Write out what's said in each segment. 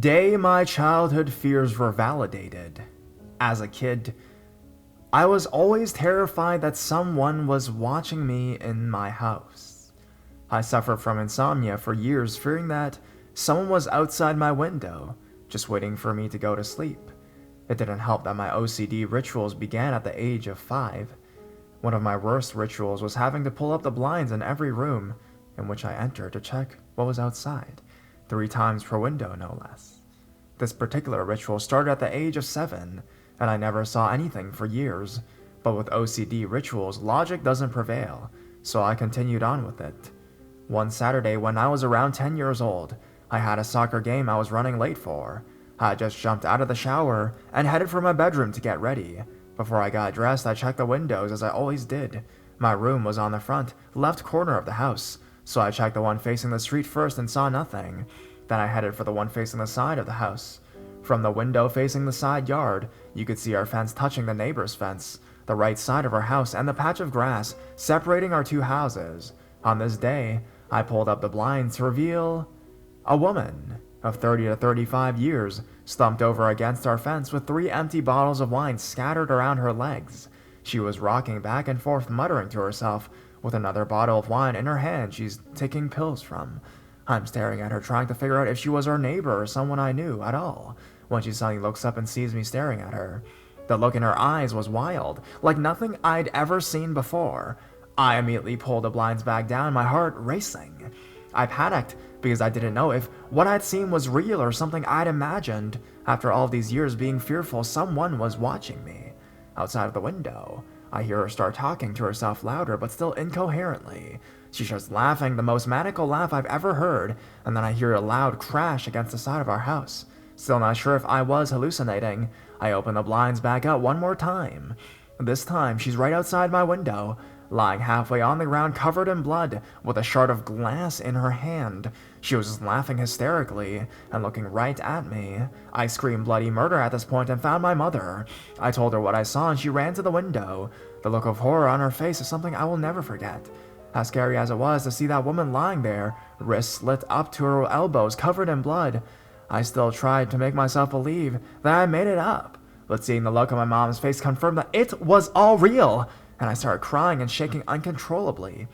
day my childhood fears were validated. As a kid, I was always terrified that someone was watching me in my house. I suffered from insomnia for years, fearing that someone was outside my window, just waiting for me to go to sleep. It didn't help that my OCD rituals began at the age of 5. One of my worst rituals was having to pull up the blinds in every room in which I entered to check what was outside, 3 times per window no less. This particular ritual started at the age of 7, and I never saw anything for years, but with OCD rituals, logic doesn't prevail, so I continued on with it. One Saturday when I was around 10 years old, I had a soccer game I was running late for. I had just jumped out of the shower and headed for my bedroom to get ready. Before I got dressed, I checked the windows as I always did. My room was on the front, left corner of the house, so I checked the one facing the street first and saw nothing. Then I headed for the one facing the side of the house. From the window facing the side yard, you could see our fence touching the neighbor's fence, the right side of our house, and the patch of grass separating our 2 houses. On this day, I pulled up the blinds to reveal a woman of 30 to 35 years slumped over against our fence with 3 empty bottles of wine scattered around her legs. She was rocking back and forth, muttering to herself, with another bottle of wine in her hand she's taking pills from. I'm staring at her, trying to figure out if she was our neighbor or someone I knew at all, when she suddenly looks up and sees me staring at her. The look in her eyes was wild, like nothing I'd ever seen before. I immediately pulled the blinds back down, my heart racing. I panicked because I didn't know if what I'd seen was real or something I'd imagined. After all these years being fearful, someone was watching me. Outside of the window, I hear her start talking to herself louder but still incoherently. She starts laughing, the most maniacal laugh I've ever heard, and then I hear a loud crash against the side of our house. Still not sure if I was hallucinating, I open the blinds back up one more time. This time, she's right outside my window, lying halfway on the ground covered in blood, with a shard of glass in her hand. She was laughing hysterically and looking right at me. I screamed bloody murder at this point and found my mother. I told her what I saw and she ran to the window. The look of horror on her face is something I will never forget. As scary as it was to see that woman lying there, wrists slit up to her elbows covered in blood, I still tried to make myself believe that I made it up. But seeing the look on my mom's face confirmed that it was all real, and I started crying and shaking uncontrollably.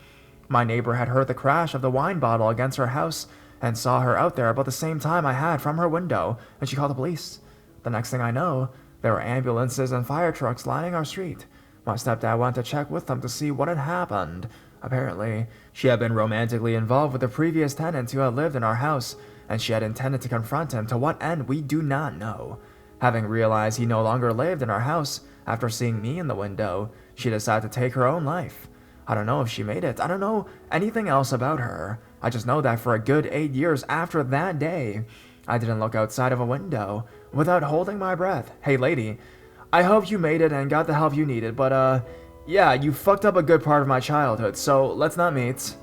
My neighbor had heard the crash of the wine bottle against her house and saw her out there about the same time I had from her window, and she called the police. The next thing I know, there were ambulances and fire trucks lining our street. My stepdad went to check with them to see what had happened. Apparently, she had been romantically involved with the previous tenant who had lived in our house, and she had intended to confront him. To what end, we do not know. Having realized he no longer lived in our house, after seeing me in the window, she decided to take her own life. I don't know if she made it. I don't know anything else about her. I just know that for a good 8 years after that day, I didn't look outside of a window without holding my breath. Hey lady, I hope you made it and got the help you needed, but yeah, you fucked up a good part of my childhood, so let's not meet.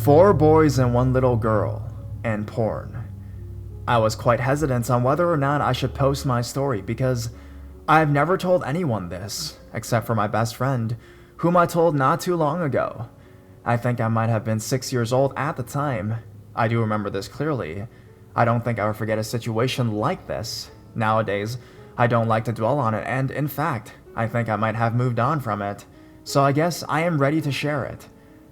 Four boys and one little girl, and porn. I was quite hesitant on whether or not I should post my story because I've never told anyone this, except for my best friend, whom I told not too long ago. I think I might have been 6 years old at the time. I do remember this clearly. I don't think I would forget a situation like this. Nowadays, I don't like to dwell on it, and in fact, I think I might have moved on from it. So I guess I am ready to share it.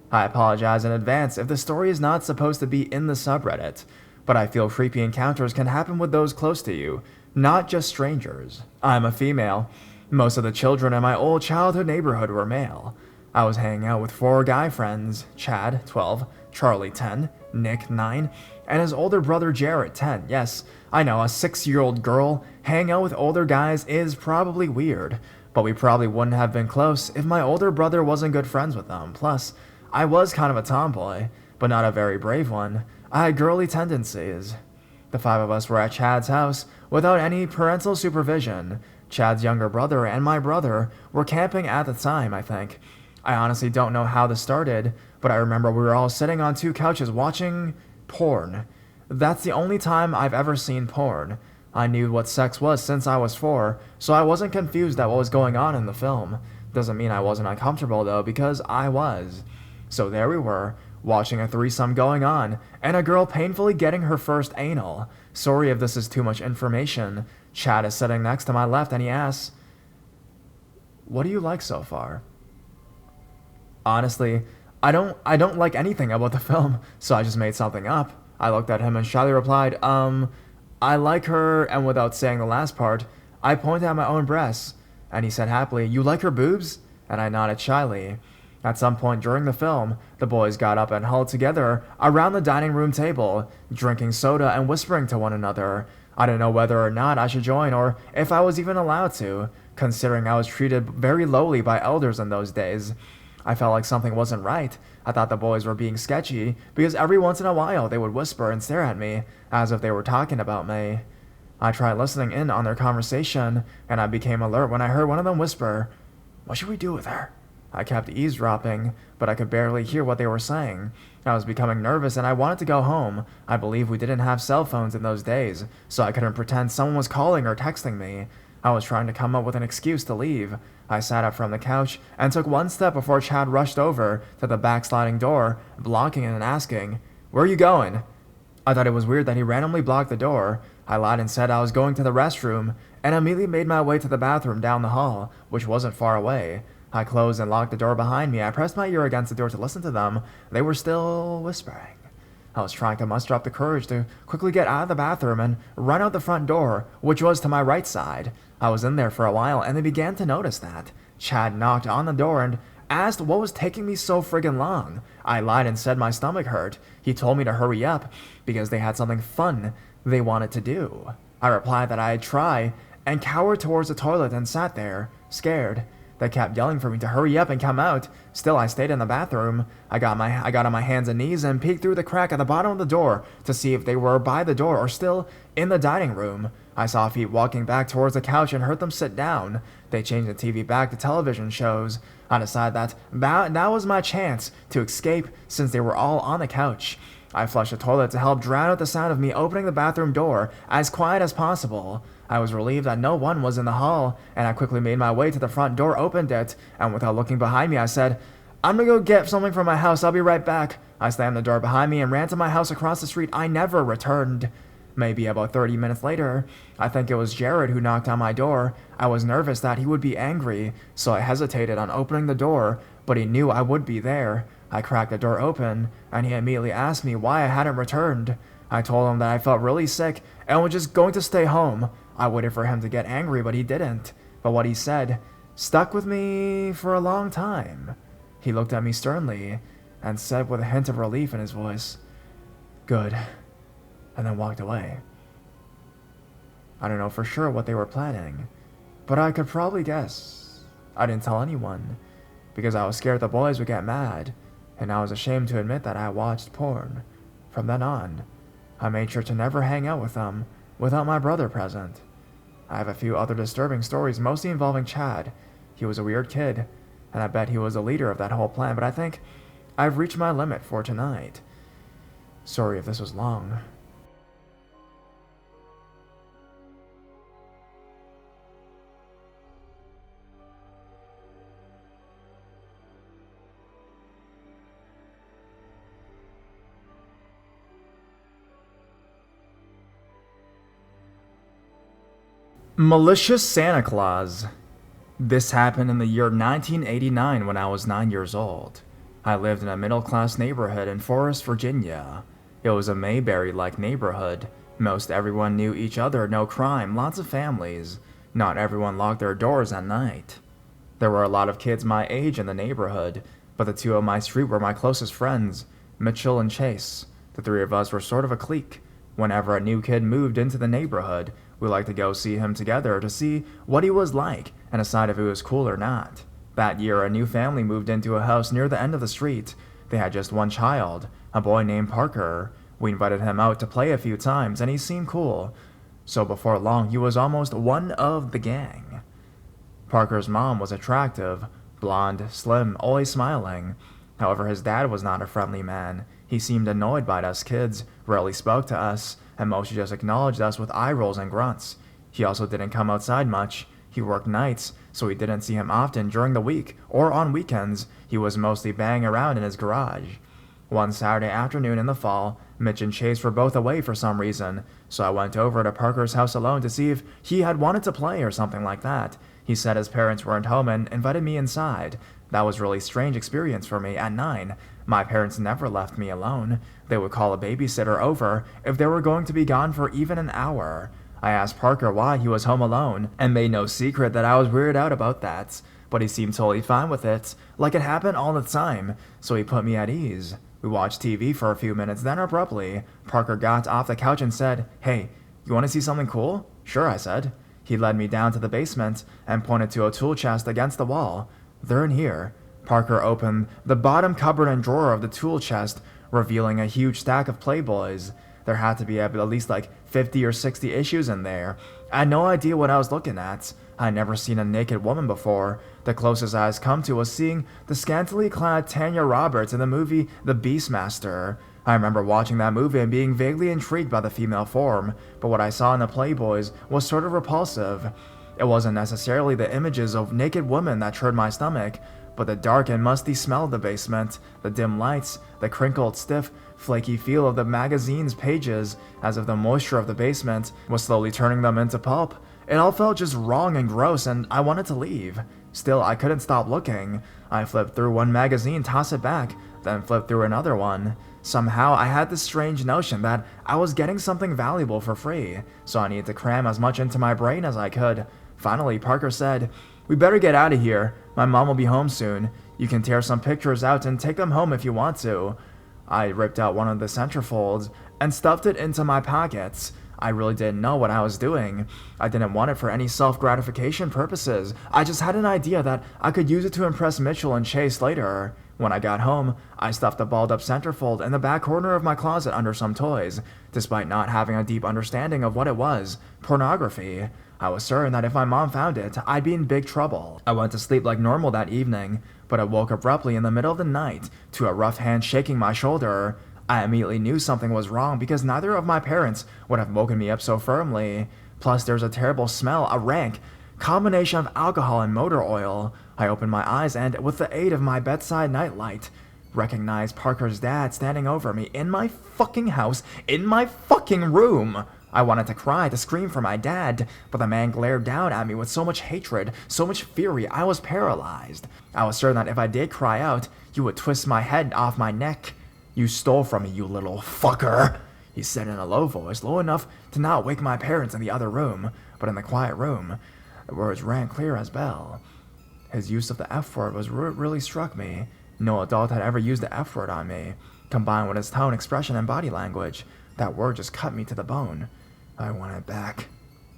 I apologize in advance if the story is not supposed to be in the subreddit, but I feel creepy encounters can happen with those close to you, not just strangers. I'm a female. Most of the children in my old childhood neighborhood were male. I was hanging out with 4 guy friends, Chad, 12, Charlie, 10, Nick, 9, and his older brother Jarrett, 10. Yes, I know, a 6-year-old girl hanging out with older guys is probably weird, but we probably wouldn't have been close if my older brother wasn't good friends with them. Plus, I was kind of a tomboy, but not a very brave one. I had girly tendencies. The 5 of us were at Chad's house without any parental supervision. Chad's younger brother and my brother were camping at the time, I think. I honestly don't know how this started, but I remember we were all sitting on 2 couches watching porn. That's the only time I've ever seen porn. I knew what sex was since I was 4, so I wasn't confused at what was going on in the film. Doesn't mean I wasn't uncomfortable though, because I was. So there we were, watching a threesome going on, and a girl painfully getting her first anal. Sorry if this is too much information. Chad is sitting next to my left and he asks, "What do you like so far?" Honestly, I don't like anything about the film, so I just made something up. I looked at him and shyly replied, I like her, and without saying the last part, I pointed at my own breasts, and he said happily, "You like her boobs?" And I nodded shyly. At some point during the film, the boys got up and huddled together around the dining room table, drinking soda and whispering to one another. I didn't know whether or not I should join or if I was even allowed to, considering I was treated very lowly by elders in those days. I felt like something wasn't right. I thought the boys were being sketchy because every once in a while they would whisper and stare at me as if they were talking about me. I tried listening in on their conversation, and I became alert when I heard one of them whisper, "What should we do with her?" I kept eavesdropping, but I could barely hear what they were saying. I was becoming nervous and I wanted to go home. I believe we didn't have cell phones in those days, so I couldn't pretend someone was calling or texting me. I was trying to come up with an excuse to leave. I sat up from the couch and took one step before Chad rushed over to the backsliding door, blocking it and asking, "Where are you going?" I thought it was weird that he randomly blocked the door. I lied and said I was going to the restroom, and immediately made my way to the bathroom down the hall, which wasn't far away. I closed and locked the door behind me. I pressed my ear against the door to listen to them. They were still whispering. I was trying to muster up the courage to quickly get out of the bathroom and run out the front door, which was to my right side. I was in there for a while, and they began to notice that. Chad knocked on the door and asked what was taking me so friggin' long. I lied and said my stomach hurt. He told me to hurry up because they had something fun they wanted to do. I replied that I'd try and cowered towards the toilet and sat there, scared. They kept yelling for me to hurry up and come out. Still, I stayed in the bathroom. I got on my hands and knees and peeked through the crack at the bottom of the door to see if they were by the door or still in the dining room. I saw feet walking back towards the couch and heard them sit down. They changed the TV back to television shows. I decided that was my chance to escape since they were all on the couch. I flushed the toilet to help drown out the sound of me opening the bathroom door as quiet as possible. I was relieved that no one was in the hall, and I quickly made my way to the front door, opened it, and without looking behind me, I said, "I'm gonna go get something from my house, I'll be right back." I slammed the door behind me and ran to my house across the street. I never returned. Maybe about 30 minutes later, I think it was Jared who knocked on my door. I was nervous that he would be angry, so I hesitated on opening the door, but he knew I would be there. I cracked the door open, and he immediately asked me why I hadn't returned. I told him that I felt really sick and was just going to stay home. I waited for him to get angry, but he didn't. But what he said stuck with me for a long time. He looked at me sternly and said with a hint of relief in his voice, "Good," and then walked away. I don't know for sure what they were planning, but I could probably guess. I didn't tell anyone, because I was scared the boys would get mad, and I was ashamed to admit that I watched porn. From then on, I made sure to never hang out with them without my brother present. I have a few other disturbing stories, mostly involving Chad. He was a weird kid, and I bet he was the leader of that whole plan, but I think I've reached my limit for tonight. Sorry if this was long. Malicious Santa Claus. This happened in the year 1989 when I was 9 years old. I lived in a middle-class neighborhood in Forest, Virginia. It was a Mayberry-like neighborhood. Most everyone knew each other, no crime, lots of families. Not everyone locked their doors at night. There were a lot of kids my age in the neighborhood, but the two on my street were my closest friends, Mitchell and Chase. The three of us were sort of a clique. Whenever a new kid moved into the neighborhood, we liked to go see him together to see what he was like and decide if he was cool or not. That year, a new family moved into a house near the end of the street. They had just one child, a boy named Parker. We invited him out to play a few times, and he seemed cool. So before long, he was almost one of the gang. Parker's mom was attractive, blonde, slim, always smiling. However, his dad was not a friendly man. He seemed annoyed by us kids, rarely spoke to us, and mostly just acknowledged us with eye rolls and grunts. He also didn't come outside much. He worked nights, so we didn't see him often during the week or on weekends. He was mostly banging around in his garage. One Saturday afternoon in the fall, Mitch and Chase were both away for some reason, so I went over to Parker's house alone to see if he had wanted to play or something like that. He said his parents weren't home and invited me inside. That was a really strange experience for me at 9. My parents never left me alone. They would call a babysitter over if they were going to be gone for even an hour. I asked Parker why he was home alone, and made no secret that I was weirded out about that. But he seemed totally fine with it, like it happened all the time, so he put me at ease. We watched TV for a few minutes, then abruptly, Parker got off the couch and said, "Hey, you want to see something cool?" "Sure," I said. He led me down to the basement and pointed to a tool chest against the wall. "They're in here." Parker opened the bottom cupboard and drawer of the tool chest, revealing a huge stack of Playboys. There had to be at least like 50 or 60 issues in there. I had no idea what I was looking at. I had never seen a naked woman before. The closest I had come to was seeing the scantily clad Tanya Roberts in the movie The Beastmaster. I remember watching that movie and being vaguely intrigued by the female form, but what I saw in the Playboys was sort of repulsive. It wasn't necessarily the images of naked women that churned my stomach, but the dark and musty smell of the basement, the dim lights, the crinkled, stiff, flaky feel of the magazine's pages, as if the moisture of the basement was slowly turning them into pulp. It all felt just wrong and gross, and I wanted to leave. Still, I couldn't stop looking. I flipped through one magazine, tossed it back, then flipped through another one. Somehow, I had this strange notion that I was getting something valuable for free, so I needed to cram as much into my brain as I could. Finally, Parker said, "We better get out of here. My mom will be home soon. You can tear some pictures out and take them home if you want to." I ripped out one of the centerfolds and stuffed it into my pockets. I really didn't know what I was doing. I didn't want it for any self-gratification purposes. I just had an idea that I could use it to impress Mitchell and Chase later. When I got home, I stuffed the balled-up centerfold in the back corner of my closet under some toys, despite not having a deep understanding of what it was: pornography. I was certain that if my mom found it, I'd be in big trouble. I went to sleep like normal that evening, but I woke abruptly in the middle of the night to a rough hand shaking my shoulder. I immediately knew something was wrong because neither of my parents would have woken me up so firmly. Plus, there's a terrible smell, a rank combination of alcohol and motor oil. I opened my eyes and, with the aid of my bedside nightlight, recognized Parker's dad standing over me in my fucking house, in my fucking room. I wanted to cry, to scream for my dad, but the man glared down at me with so much hatred, so much fury, I was paralyzed. I was certain that if I did cry out, he would twist my head off my neck. "You stole from me, you little fucker," he said in a low voice, low enough to not wake my parents in the other room, but in the quiet room, the words rang clear as bell. His use of the F word was really struck me. No adult had ever used the F word on me. Combined with his tone, expression, and body language, that word just cut me to the bone. "I want it back,"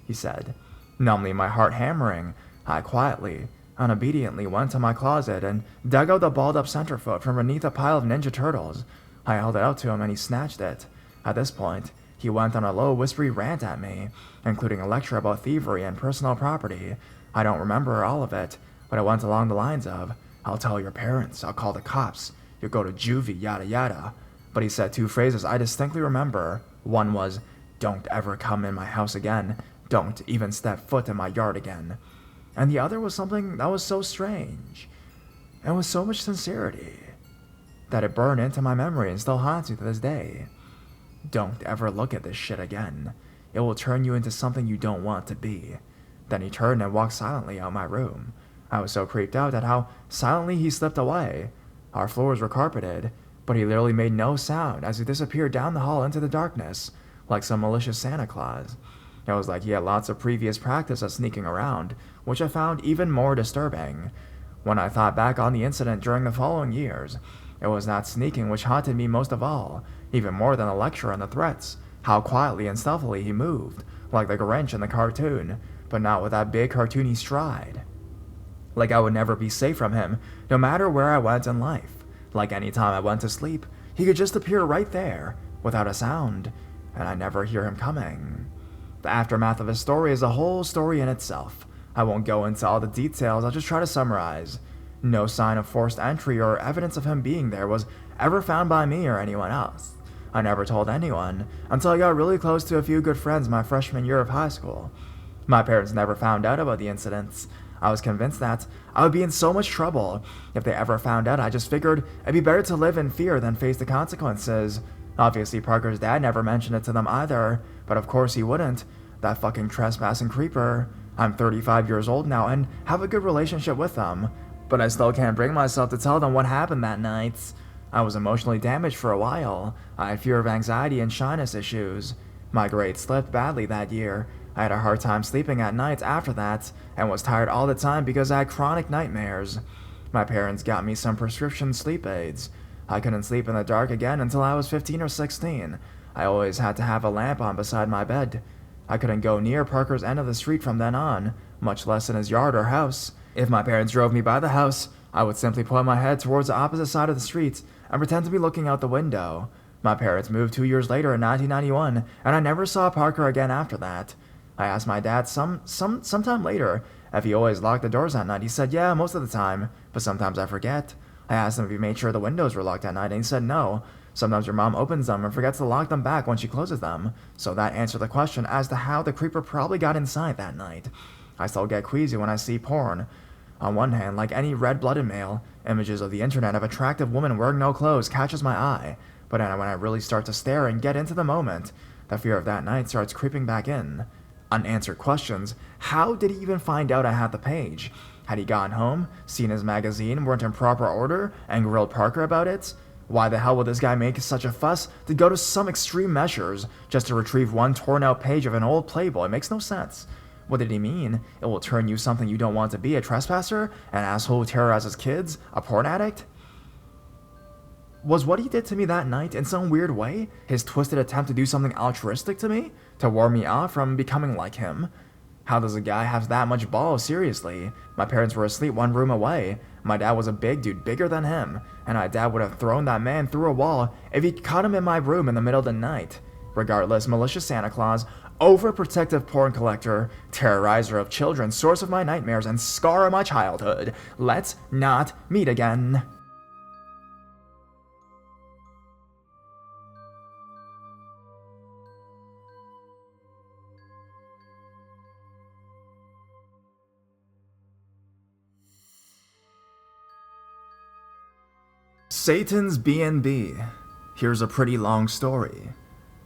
he said. Numbly, my heart hammering, I quietly, unobediently went to my closet and dug out the balled-up centerfold from beneath a pile of Ninja Turtles. I held it out to him and he snatched it. At this point, he went on a low, whispery rant at me, including a lecture about thievery and personal property. I don't remember all of it, but it went along the lines of, "I'll tell your parents, I'll call the cops, you'll go to juvie, yada yada." But he said 2 phrases I distinctly remember. One was, "Don't ever come in my house again. Don't even step foot in my yard again." And the other was something that was so strange, and with so much sincerity, that it burned into my memory and still haunts me to this day. "Don't ever look at this shit again. It will turn you into something you don't want to be." Then he turned and walked silently out my room. I was so creeped out at how silently he slipped away. Our floors were carpeted, but he literally made no sound as he disappeared down the hall into the darkness, like some malicious Santa Claus. It was like he had lots of previous practice at sneaking around, which I found even more disturbing. When I thought back on the incident during the following years, it was that sneaking which haunted me most of all, even more than the lecture and the threats. How quietly and stealthily he moved, like the Grinch in the cartoon, but not with that big cartoony stride. Like I would never be safe from him, no matter where I went in life. Like any time I went to sleep, he could just appear right there, without a sound, and I never hear him coming. The aftermath of his story is a whole story in itself. I won't go into all the details, I'll just try to summarize. No sign of forced entry or evidence of him being there was ever found by me or anyone else. I never told anyone until I got really close to a few good friends my freshman year of high school. My parents never found out about the incidents. I was convinced that I would be in so much trouble if they ever found out. I just figured it'd be better to live in fear than face the consequences. Obviously, Parker's dad never mentioned it to them either, but of course he wouldn't. That fucking trespassing creeper. I'm 35 years old now and have a good relationship with them, but I still can't bring myself to tell them what happened that night. I was emotionally damaged for a while. I had fear of anxiety and shyness issues. My grades slipped badly that year. I had a hard time sleeping at night after that, and was tired all the time because I had chronic nightmares. My parents got me some prescription sleep aids. I couldn't sleep in the dark again until I was 15 or 16. I always had to have a lamp on beside my bed. I couldn't go near Parker's end of the street from then on, much less in his yard or house. If my parents drove me by the house, I would simply point my head towards the opposite side of the street and pretend to be looking out the window. My parents moved 2 years later in 1991, and I never saw Parker again after that. I asked my dad sometime later if he always locked the doors at night. He said, yeah, most of the time, but sometimes I forget. I asked him if he made sure the windows were locked at night, and he said no. Sometimes your mom opens them and forgets to lock them back when she closes them. So that answered the question as to how the creeper probably got inside that night. I still get queasy when I see porn. On one hand, like any red-blooded male, images of the internet of attractive women wearing no clothes catches my eye. But then when I really start to stare and get into the moment, the fear of that night starts creeping back in. Unanswered questions. How did he even find out I had the page? Had he gone home, seen his magazine weren't in proper order, and grilled Parker about it? Why the hell would this guy make such a fuss to go to some extreme measures just to retrieve one torn-out page of an old Playboy? It makes no sense. What did he mean? It will turn you something you don't want to be, a trespasser? An asshole who terrorizes kids? A porn addict? Was what he did to me that night, in some weird way, his twisted attempt to do something altruistic to me? To ward me off from becoming like him? How does a guy have that much balls, seriously? My parents were asleep one room away. My dad was a big dude, bigger than him, and my dad would have thrown that man through a wall if he caught him in my room in the middle of the night. Regardless, malicious Santa Claus, overprotective porn collector, terrorizer of children, source of my nightmares, and scar of my childhood. Let's not meet again. Satan's B&B. Here's a pretty long story.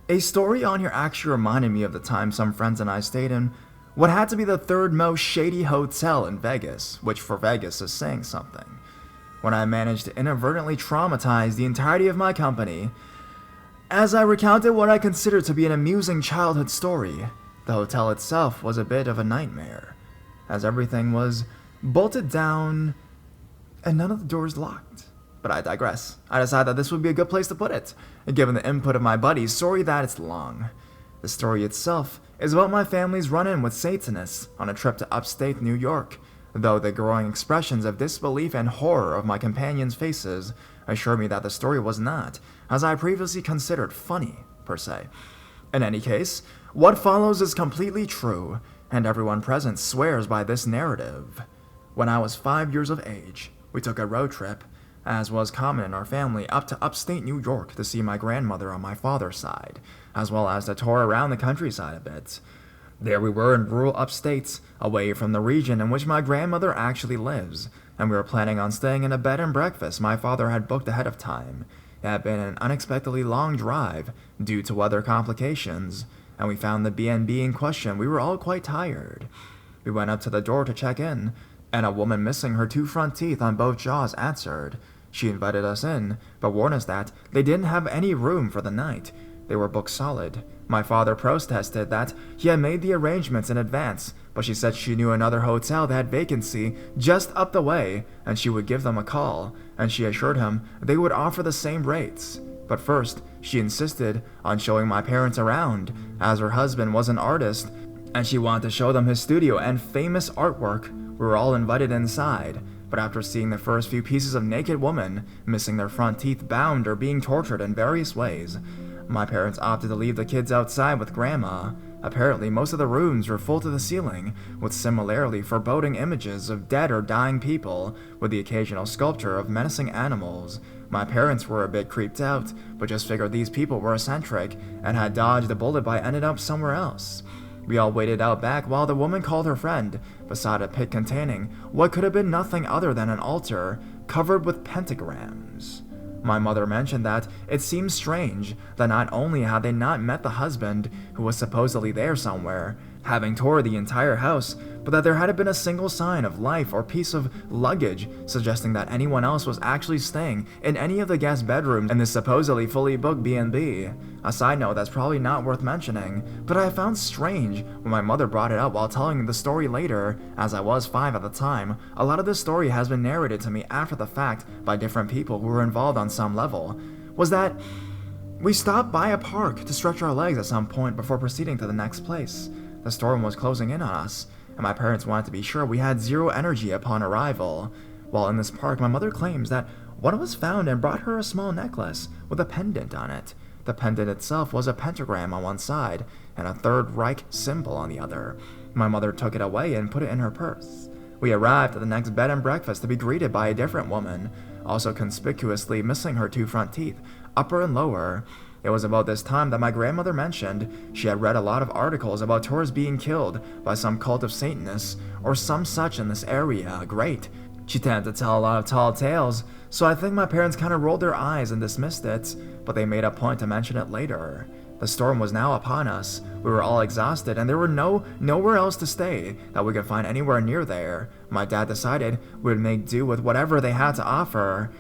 A story on here actually reminded me of the time some friends and I stayed in what had to be the third most shady hotel in Vegas, which for Vegas is saying something. When I managed to inadvertently traumatize the entirety of my company, as I recounted what I considered to be an amusing childhood story, the hotel itself was a bit of a nightmare, as everything was bolted down and none of the doors locked. But I digress. I decided that this would be a good place to put it, given the input of my buddies. Sorry that it's long. The story itself is about my family's run-in with Satanists on a trip to upstate New York, though the growing expressions of disbelief and horror of my companions' faces assure me that the story was not, as I previously considered, funny, per se. In any case, what follows is completely true, and everyone present swears by this narrative. When I was 5 years of age, we took a road trip, as was common in our family, up to upstate New York to see my grandmother on my father's side, as well as to tour around the countryside a bit. There we were in rural upstates, away from the region in which my grandmother actually lives, and we were planning on staying in a bed and breakfast my father had booked ahead of time. It had been an unexpectedly long drive due to weather complications, and we found the B&B in question. We were all quite tired. We went up to the door to check in, and a woman missing her 2 front teeth on both jaws answered. She invited us in, but warned us that they didn't have any room for the night. They were booked solid. My father protested that he had made the arrangements in advance, but she said she knew another hotel that had vacancy just up the way, and she would give them a call, and she assured him they would offer the same rates. But first, she insisted on showing my parents around, as her husband was an artist, and she wanted to show them his studio and famous artwork. We were all invited inside, but after seeing the first few pieces of naked women missing their front teeth, bound, or being tortured in various ways, my parents opted to leave the kids outside with Grandma, Apparently, most of the rooms were full to the ceiling with similarly foreboding images of dead or dying people, with the occasional sculpture of menacing animals. My parents were a bit creeped out, but just figured these people were eccentric and had dodged a bullet by ending up somewhere else. We all waited out back while the woman called her friend, beside a pit containing what could have been nothing other than an altar covered with pentagrams. My mother mentioned that it seemed strange that not only had they not met the husband, who was supposedly there somewhere, having toured the entire house, but that there hadn't been a single sign of life or piece of luggage suggesting that anyone else was actually staying in any of the guest bedrooms in this supposedly fully booked B&B. A side note that's probably not worth mentioning, but I found strange when my mother brought it up while telling the story later, as I was 5 at the time. A lot of this story has been narrated to me after the fact by different people who were involved on some level, was that we stopped by a park to stretch our legs at some point before proceeding to the next place. The storm was closing in on us, and my parents wanted to be sure we had zero energy upon arrival. While in this park, my mother claims that one of us found and brought her a small necklace with a pendant on it. The pendant itself was a pentagram on one side and a Third Reich symbol on the other. My mother took it away and put it in her purse. We arrived at the next bed and breakfast to be greeted by a different woman, also conspicuously missing her 2 front teeth, upper and lower. It was about this time that my grandmother mentioned she had read a lot of articles about tourists being killed by some cult of Satanists or some such in this area. Great. She tended to tell a lot of tall tales, so I think my parents kind of rolled their eyes and dismissed it, but they made a point to mention it later. The storm was now upon us. We were all exhausted, and there were nowhere else to stay that we could find anywhere near there. My dad decided we would make do with whatever they had to offer.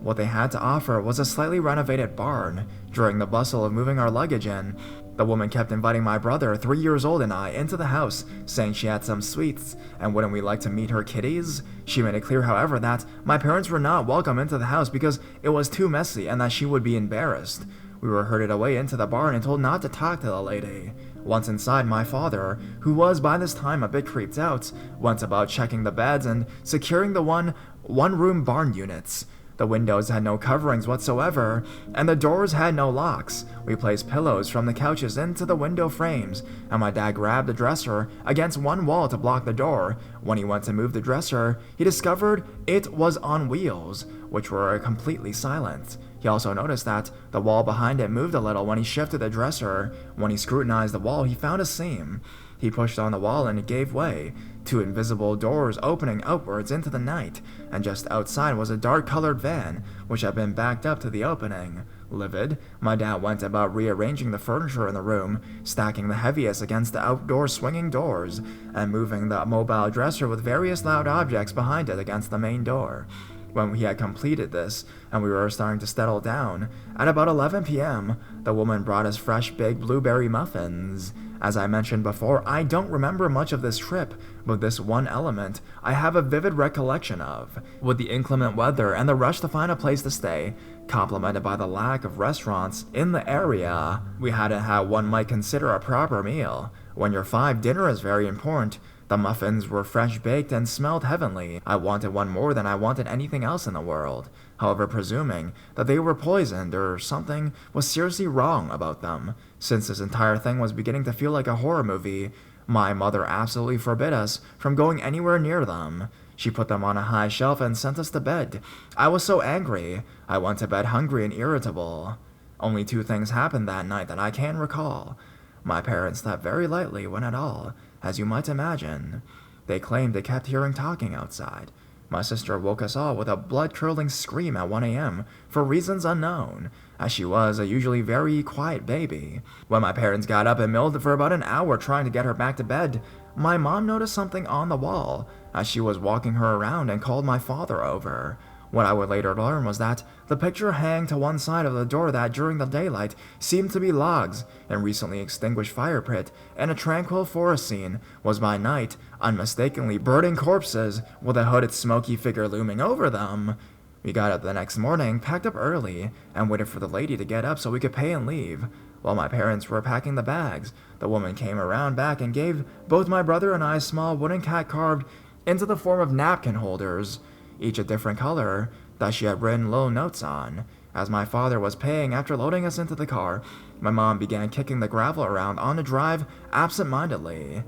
What they had to offer was a slightly renovated barn. During the bustle of moving our luggage in, the woman kept inviting my brother, 3 years old, and I into the house, saying she had some sweets, and wouldn't we like to meet her kitties? She made it clear, however, that my parents were not welcome into the house because it was too messy and that she would be embarrassed. We were herded away into the barn and told not to talk to the lady. Once inside, my father, who was by this time a bit creeped out, went about checking the beds and securing the one-room barn units. The windows had no coverings whatsoever, and the doors had no locks. We placed pillows from the couches into the window frames, and my dad grabbed the dresser against one wall to block the door. When he went to move the dresser, he discovered it was on wheels, which were completely silent. He also noticed that the wall behind it moved a little when he shifted the dresser. When he scrutinized the wall, he found a seam. He pushed on the wall and it gave way. 2 invisible doors opening outwards into the night, and just outside was a dark-colored van, which had been backed up to the opening. Livid, my dad went about rearranging the furniture in the room, stacking the heaviest against the outdoor swinging doors, and moving the mobile dresser with various loud objects behind it against the main door. When we had completed this, and we were starting to settle down, at about 11 p.m., the woman brought us fresh big blueberry muffins. As I mentioned before, I don't remember much of this trip, but this one element I have a vivid recollection of. With the inclement weather and the rush to find a place to stay, complemented by the lack of restaurants in the area, we hadn't had what one might consider a proper meal. When you're 5, dinner is very important. The muffins were fresh baked and smelled heavenly. I wanted one more than I wanted anything else in the world. However, presuming that they were poisoned or something was seriously wrong about them, since this entire thing was beginning to feel like a horror movie, my mother absolutely forbid us from going anywhere near them. She put them on a high shelf and sent us to bed. I was so angry. I went to bed hungry and irritable. Only 2 things happened that night that I can recall. My parents slept very lightly when at all, as you might imagine. They claimed they kept hearing talking outside. My sister woke us all with a blood-curdling scream at 1 a.m. for reasons unknown, as she was a usually very quiet baby. When my parents got up and milled for about an hour trying to get her back to bed, my mom noticed something on the wall as she was walking her around and called my father over. What I would later learn was that the picture hanging to one side of the door that during the daylight seemed to be logs, and recently extinguished fire pit, and a tranquil forest scene was by night unmistakably burning corpses with a hooded smoky figure looming over them. We got up the next morning, packed up early, and waited for the lady to get up so we could pay and leave. While my parents were packing the bags, the woman came around back and gave both my brother and I a small wooden cat carved into the form of napkin holders, each a different color, that she had written little notes on. As my father was paying after loading us into the car, my mom began kicking the gravel around on the drive absent-mindedly.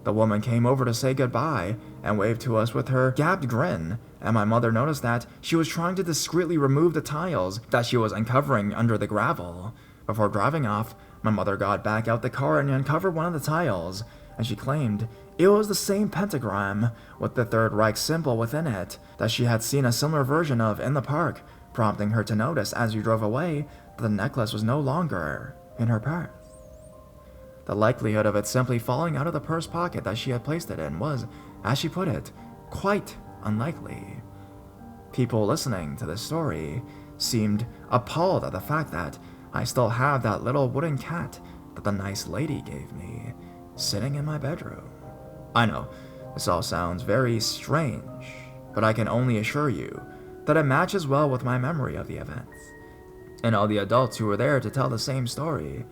The woman came over to say goodbye and waved to us with her gapped grin, and my mother noticed that she was trying to discreetly remove the tiles that she was uncovering under the gravel. Before driving off, my mother got back out the car and uncovered one of the tiles, and she claimed it was the same pentagram with the Third Reich symbol within it that she had seen a similar version of in the park, prompting her to notice as we drove away that the necklace was no longer in her purse. The likelihood of it simply falling out of the purse pocket that she had placed it in was, as she put it, quite unlikely. People listening to this story seemed appalled at the fact that I still have that little wooden cat that the nice lady gave me, sitting in my bedroom. I know, this all sounds very strange, but I can only assure you that it matches well with my memory of the events, and all the adults who were there to tell the same story,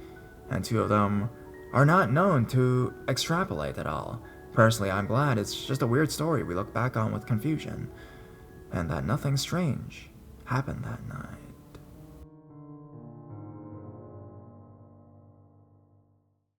and 2 of them are not known to extrapolate at all. Personally, I'm glad it's just a weird story we look back on with confusion, and that nothing strange happened that night.